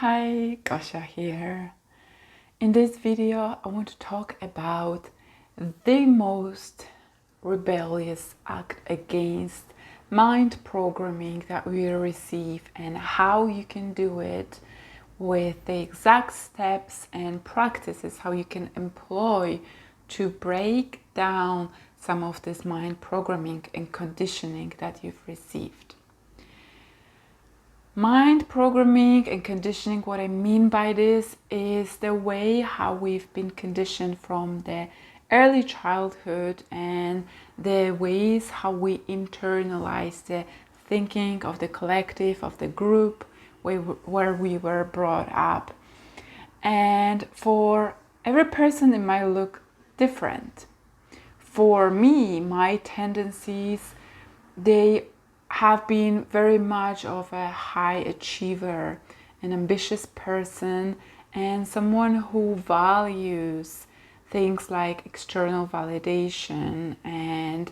Hi, Kasia here. In this video, I want to talk about the most rebellious act against mind programming that we receive and how you can do it with the exact steps and practices, how you can employ to break down some of this mind programming and conditioning that you've received. Mind programming and conditioning, what I mean by this is the way how we've been conditioned from the early childhood and the ways how we internalize the thinking of the collective, of the group where we were brought up. And for every person, it might look different. For me, my tendencies, they have been very much of a high achiever, an ambitious person, and someone who values things like external validation and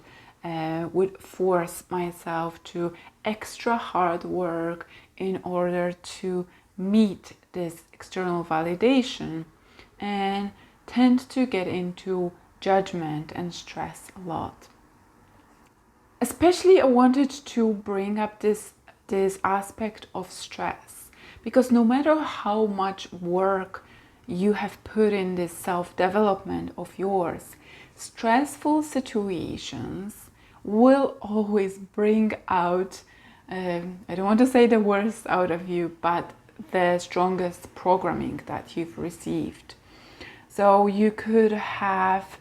would force myself to extra hard work in order to meet this external validation, and tend to get into judgment and stress a lot. Especially I wanted to bring up this aspect of stress, because no matter how much work you have put in this self-development of yours, stressful situations will always bring out, I don't want to say the worst out of you, but the strongest programming that you've received. So you could have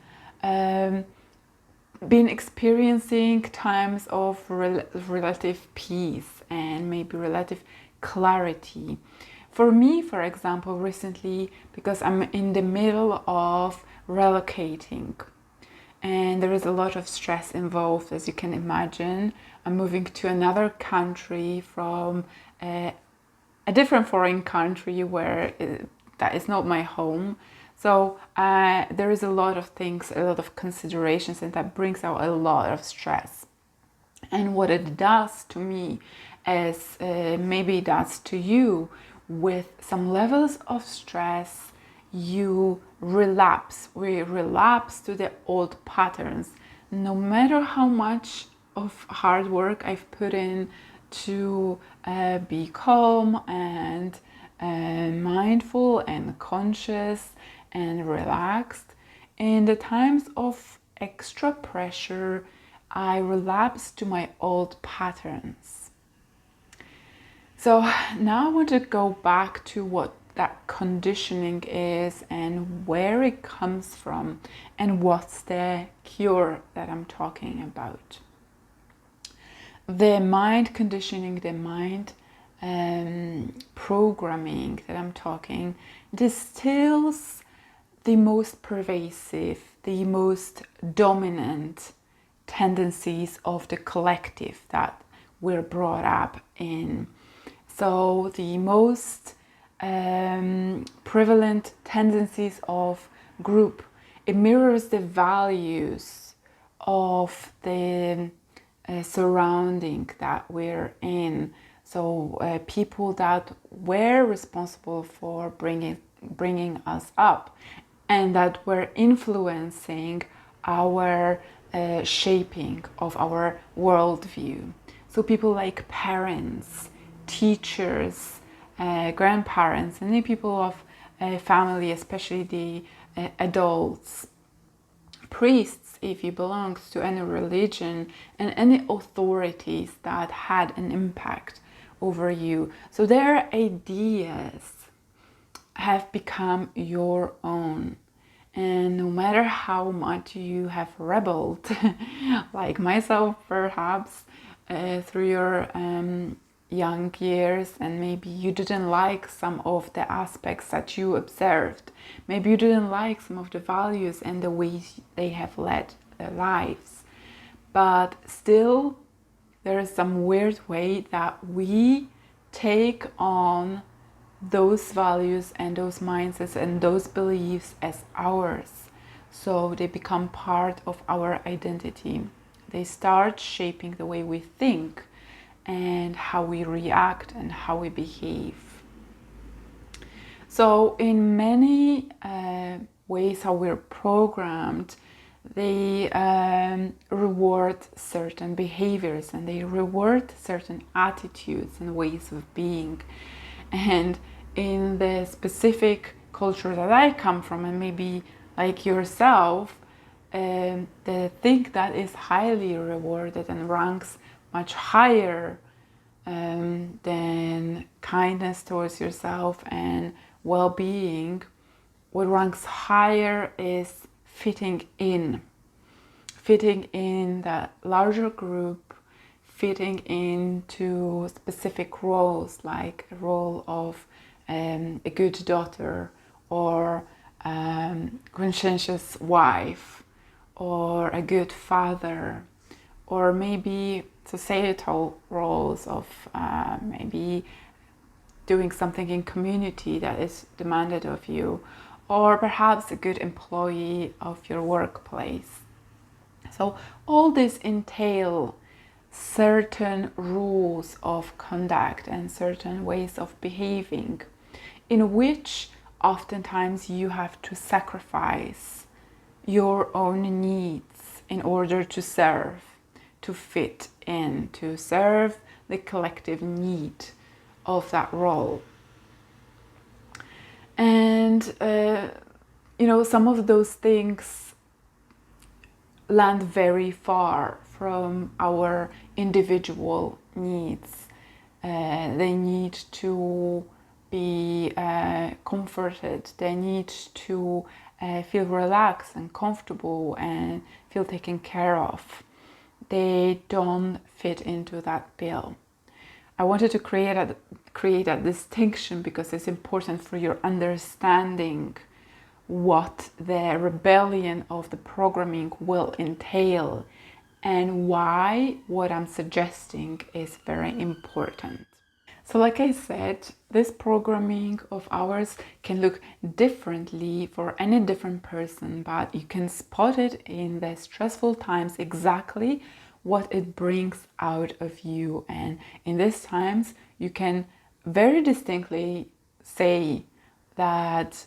been experiencing times of relative peace and maybe relative clarity. For me, for example, recently, because I'm in the middle of relocating and there is a lot of stress involved, as you can imagine. I'm moving to another country from a different foreign country where that is not my home. So there is a lot of things, a lot of considerations, and that brings out a lot of stress. And what it does to me, as maybe it does to you, with some levels of stress, you relapse. We relapse to the old patterns. No matter how much of hard work I've put in to be calm and mindful and conscious and relaxed, in the times of extra pressure, I relapse to my old patterns. So now I want to go back to what that conditioning is and where it comes from and what's the cure that I'm talking about. The mind conditioning, the mind programming that I'm talking distills the most pervasive, the most dominant tendencies of the collective that we're brought up in. So the most prevalent tendencies of group, it mirrors the values of the surrounding that we're in. So people that were responsible for bringing us up and that were influencing our shaping of our worldview. So people like parents, teachers, grandparents, and the people of family, especially the adults, priests, if you belong to any religion, and any authorities that had an impact over you. So their ideas have become your own. And no matter how much you have rebelled, like myself perhaps, through your young years, and maybe you didn't like some of the aspects that you observed, maybe you didn't like some of the values and the ways they have led their lives, but still there is some weird way that we take on those values and those mindsets and those beliefs as ours. So they become part of our identity. They start shaping the way we think and how we react and how we behave. So in many ways how we're programmed, they reward certain behaviors and they reward certain attitudes and ways of being. And in the specific culture that I come from, and maybe like yourself, the thing that is highly rewarded and ranks much higher than kindness towards yourself and well-being, what ranks higher is fitting in that larger group, fitting into specific roles, like a role of a good daughter or conscientious wife or a good father, or maybe societal roles of maybe doing something in community that is demanded of you, or perhaps a good employee of your workplace. So all this entail certain rules of conduct and certain ways of behaving in which oftentimes you have to sacrifice your own needs in order to serve, to fit in, to serve the collective need of that role. And some of those things land very far from our individual needs. They need to be comforted, they need to feel relaxed and comfortable and feel taken care of. They don't fit into that bill. I wanted to create a distinction because it's important for your understanding what the rebellion of the programming will entail and why what I'm suggesting is very important. So like I said, this programming of ours can look differently for any different person, but you can spot it in the stressful times exactly what it brings out of you. And in these times, you can very distinctly say that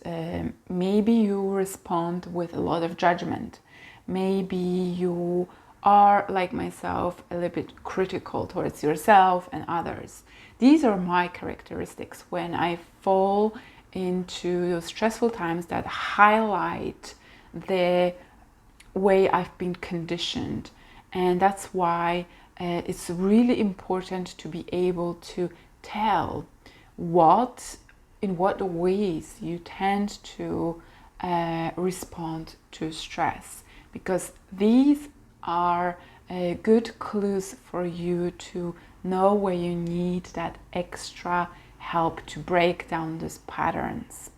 maybe you respond with a lot of judgment. Maybe you are, like myself, a little bit critical towards yourself and others. These are my characteristics when I fall into those stressful times that highlight the way I've been conditioned. And that's why it's really important to be able to tell in what ways you tend to respond to stress, because these are good clues for you to know where you need that extra help to break down these patterns.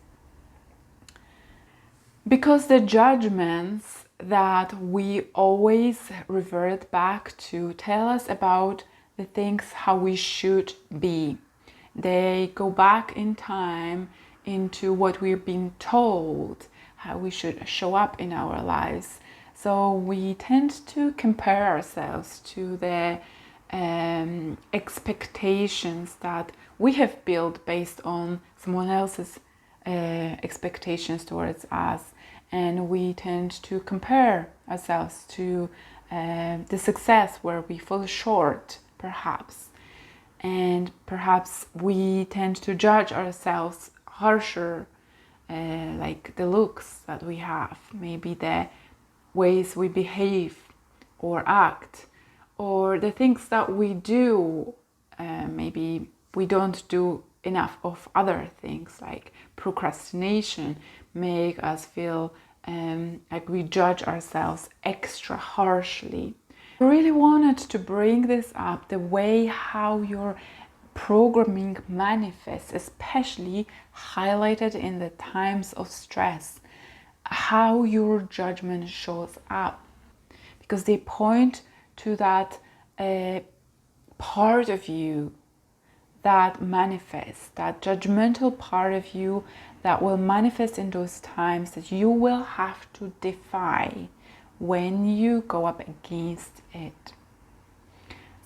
Because the judgments that we always revert back to tell us about the things how we should be. They go back in time into what we've been told, how we should show up in our lives. So we tend to compare ourselves to the expectations that we have built based on someone else's expectations towards us. And we tend to compare ourselves to the success where we fall short, perhaps. And perhaps we tend to judge ourselves harsher, like the looks that we have, maybe the ways we behave or act, or the things that we do. Maybe we don't do enough of other things, like procrastination make us feel like we judge ourselves extra harshly. I really wanted to bring this up, the way how your programming manifests, especially highlighted in the times of stress, how your judgment shows up, because they point to that part of you that manifests, that judgmental part of you that will manifest in those times that you will have to defy when you go up against it.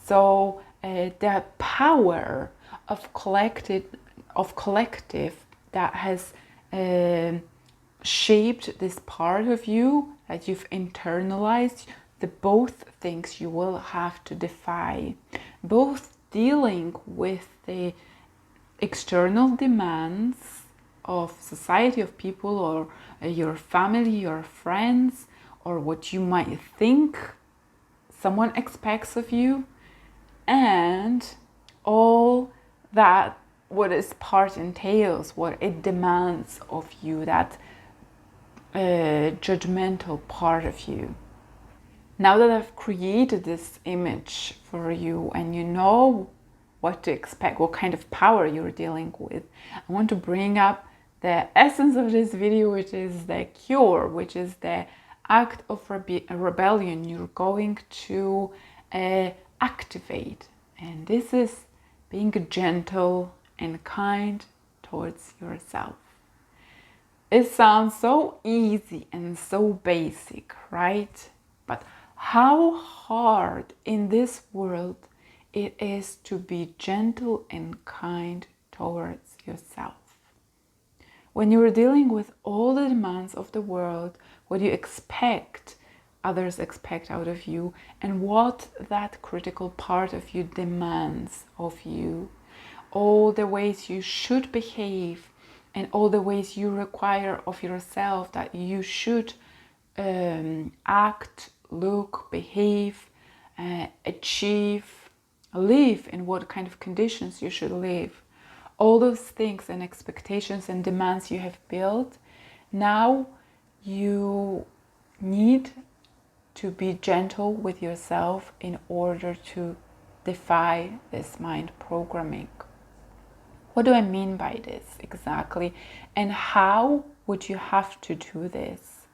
So the power of collective that has shaped this part of you that you've internalized, the both things you will have to defy. Both dealing with the external demands of society, of people, or your family, your friends, or what you might think someone expects of you, and all that what this part entails, what it demands of you, that judgmental part of you. Now that I've created this image for you and you know what to expect, what kind of power you're dealing with, I want to bring up the essence of this video, which is the cure, which is the act of rebellion you're going to activate. And this is being gentle and kind towards yourself. It sounds so easy and so basic, right? But how hard in this world it is to be gentle and kind towards yourself. When you're dealing with all the demands of the world, what you expect others expect out of you, and what that critical part of you demands of you, all the ways you should behave and all the ways you require of yourself that you should act, look, behave, achieve, live, in what kind of conditions you should live. All those things and expectations and demands you have built, now you need to be gentle with yourself in order to defy this mind programming. What do I mean by this exactly? And how would you have to do this?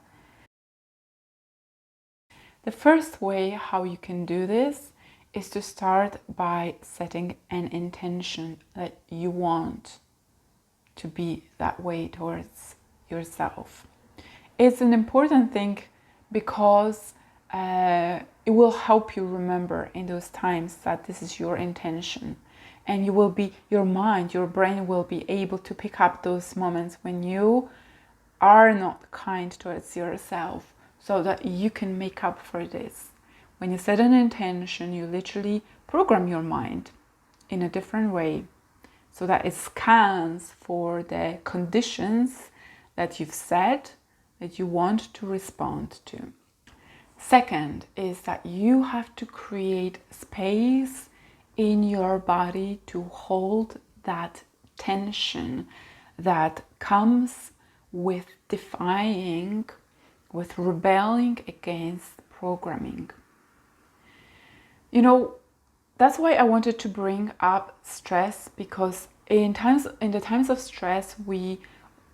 The first way how you can do this is to start by setting an intention that you want to be that way towards yourself. It's an important thing because it will help you remember in those times that this is your intention, and you will be, your mind, your brain will be able to pick up those moments when you are not kind towards yourself, so that you can make up for this. When you set an intention, you literally program your mind in a different way so that it scans for the conditions that you've set that you want to respond to. Second is that you have to create space in your body to hold that tension that comes with defying, with rebelling against programming. You know, that's why I wanted to bring up stress, because in the times of stress, we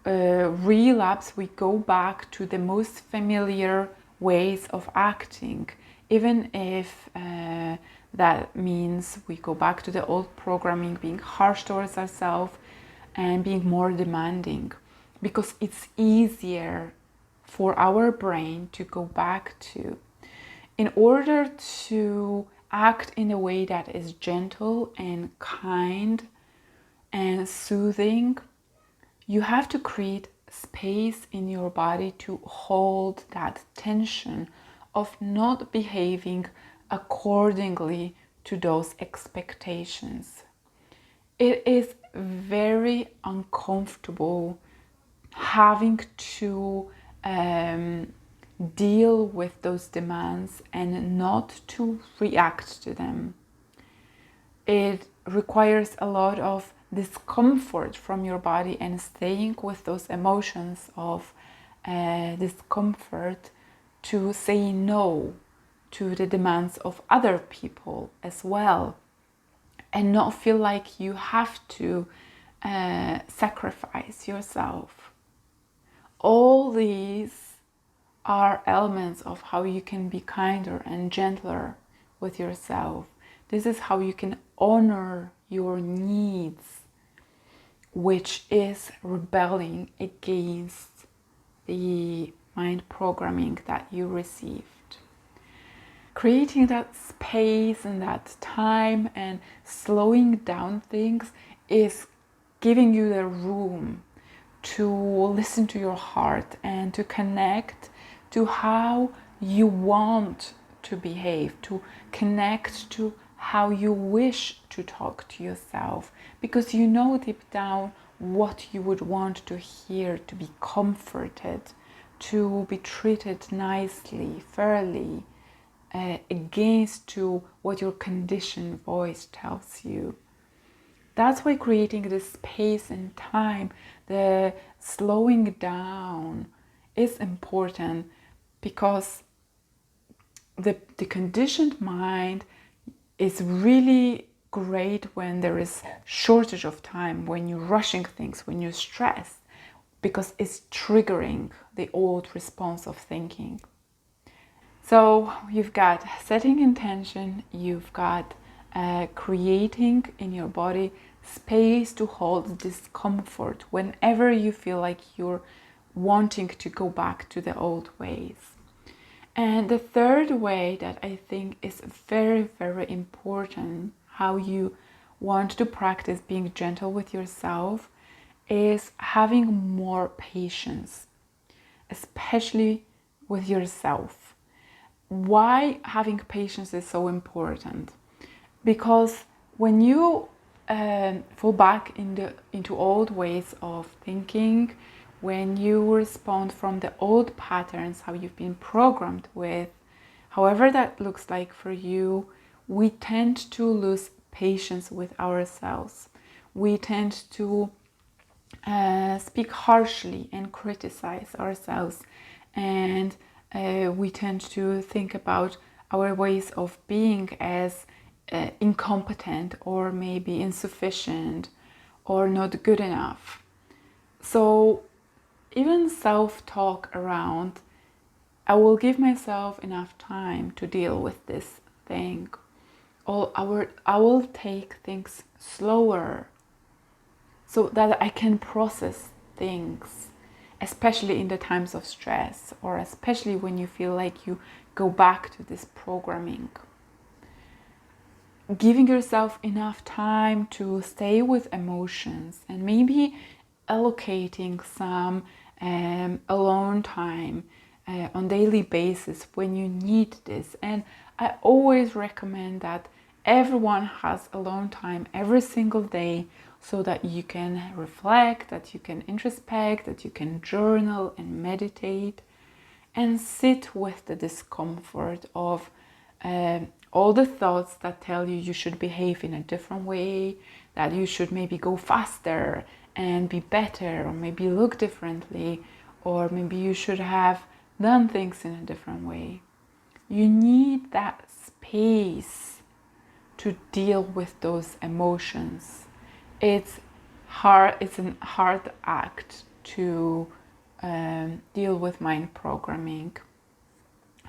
relapse, we go back to the most familiar ways of acting, even if that means we go back to the old programming, being harsh towards ourselves and being more demanding, because it's easier for our brain to go back to. In order to act in a way that is gentle and kind and soothing, you have to create space in your body to hold that tension of not behaving accordingly to those expectations. It is very uncomfortable having to deal with those demands and not to react to them. It requires a lot of discomfort from your body, and staying with those emotions of discomfort to say no to the demands of other people as well, and not feel like you have to sacrifice yourself. All these are elements of how you can be kinder and gentler with yourself. This is how you can honor your needs, which is rebelling against the mind programming that you received. Creating that space and that time and slowing down things is giving you the room to listen to your heart and to connect to how you want to behave, to connect to how you wish to talk to yourself, because you know deep down what you would want to hear, to be comforted, to be treated nicely, fairly, against to what your conditioned voice tells you. That's why creating this space and time, the slowing down, is important, because the conditioned mind is really great when there is shortage of time, when you're rushing things, when you're stressed, because it's triggering the old response of thinking. So you've got setting intention, you've got creating in your body space to hold discomfort whenever you feel like you're wanting to go back to the old ways. And the third way that I think is very, very important, how you want to practice being gentle with yourself, is having more patience, especially with yourself. Why having patience is so important? Because when you fall back into old ways of thinking, when you respond from the old patterns, how you've been programmed with, however that looks like for you, we tend to lose patience with ourselves. We tend to speak harshly and criticize ourselves, and we tend to think about our ways of being as incompetent or maybe insufficient or not good enough. So even self-talk around, I will give myself enough time to deal with this thing, or I will take things slower so that I can process things, especially in the times of stress, or especially when you feel like you go back to this programming. Giving yourself enough time to stay with emotions, and maybe allocating some alone time on daily basis when you need this. And I always recommend that everyone has alone time every single day, so that you can reflect, that you can introspect, that you can journal and meditate and sit with the discomfort of all the thoughts that tell you you should behave in a different way, that you should maybe go faster and be better, or maybe look differently, or maybe you should have done things in a different way. You need that space to deal with those emotions. It's hard. It's a hard act to deal with mind programming.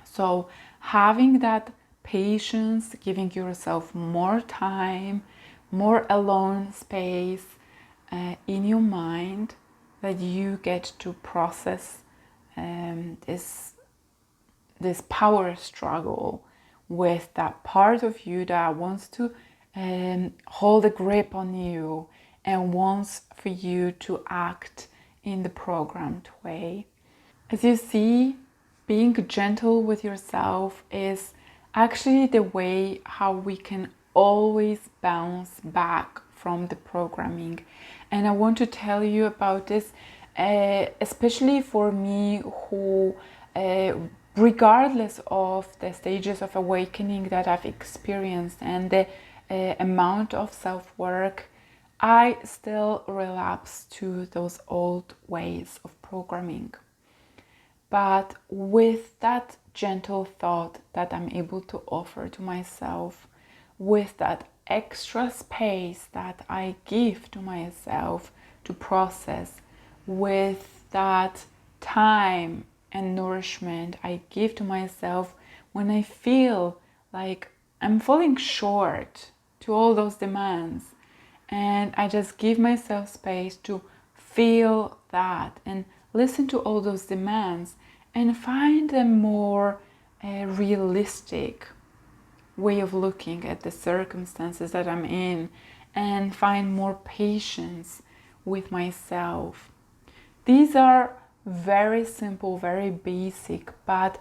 So having that patience, giving yourself more time, more alone space in your mind, that you get to process this power struggle with that part of you that wants to hold a grip on you and wants for you to act in the programmed way. As you see, being gentle with yourself is actually the way how we can always bounce back from the programming. And I want to tell you about this, especially for me, who regardless of the stages of awakening that I've experienced and the amount of self-work, I still relapse to those old ways of programming. But with that gentle thought that I'm able to offer to myself, with that extra space that I give to myself to process, with that time and nourishment I give to myself when I feel like I'm falling short to all those demands, and I just give myself space to feel that and listen to all those demands and find a more realistic way of looking at the circumstances that I'm in, and find more patience with myself. These are very simple, very basic, but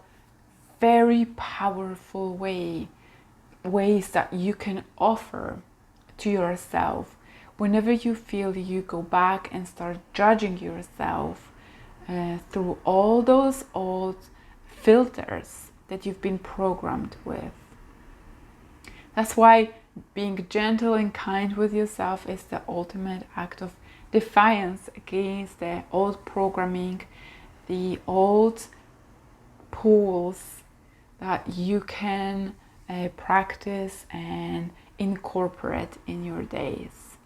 very powerful ways that you can offer to yourself whenever you feel you go back and start judging yourself through all those old filters that you've been programmed with. That's why being gentle and kind with yourself is the ultimate act of defiance against the old programming, the old pools that you can practice and incorporate in your days.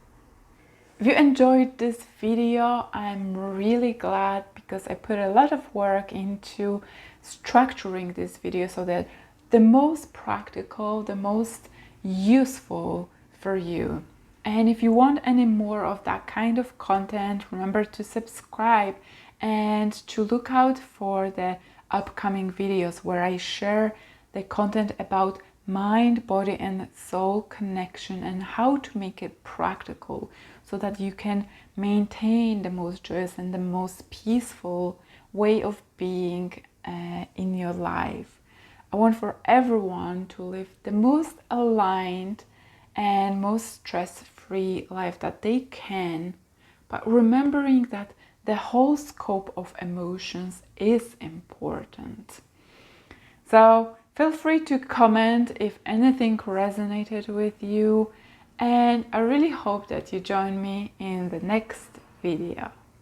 If you enjoyed this video, I'm really glad, because I put a lot of work into structuring this video so that the most practical, the most useful for you. And if you want any more of that kind of content, remember to subscribe and to look out for the upcoming videos where I share the content about mind, body and soul connection and how to make it practical so that you can maintain the most joyous and the most peaceful way of being in your life. I want for everyone to live the most aligned and most stress-free life that they can, but remembering that the whole scope of emotions is important. So feel free to comment if anything resonated with you, and I really hope that you join me in the next video.